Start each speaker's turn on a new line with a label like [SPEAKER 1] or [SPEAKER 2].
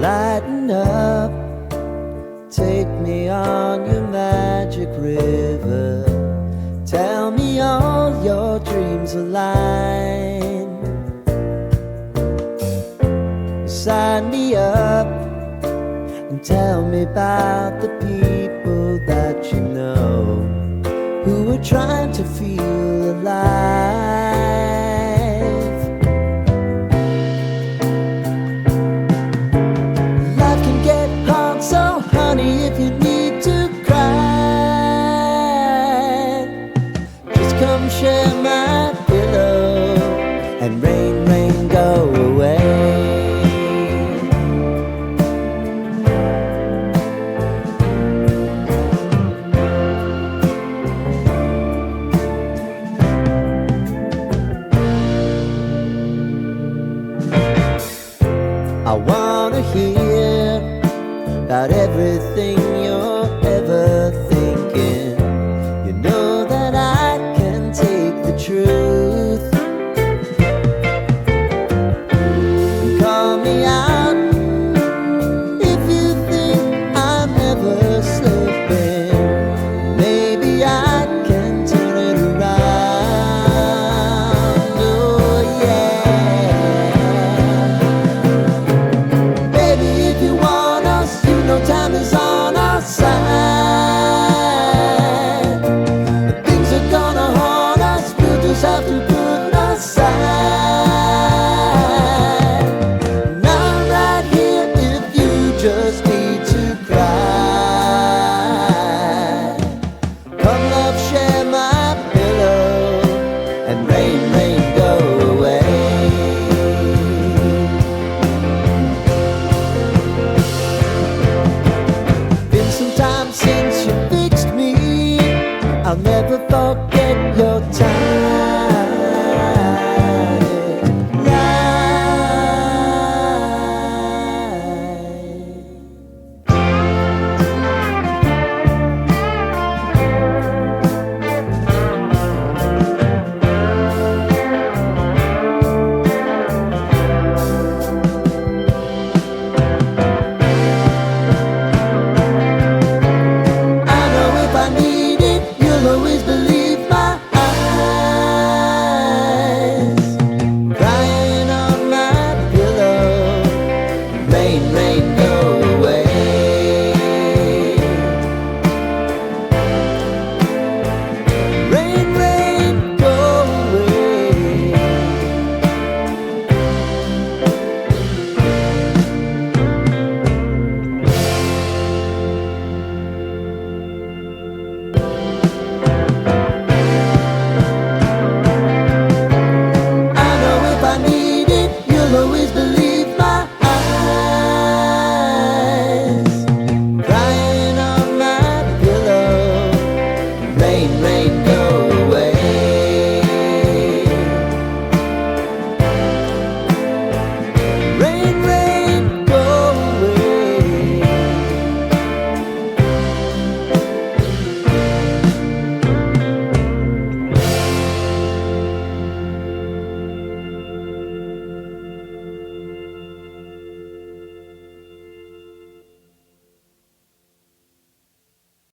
[SPEAKER 1] Lighten up, take me on your magic river. Tell me all your dreams align. Sign me up and tell me about the people that you know who are trying to feel alive. Life can get hard, so honey, if you need to cry, just come share my pillow and rain, rain, go away. I wanna hear about everything you're ever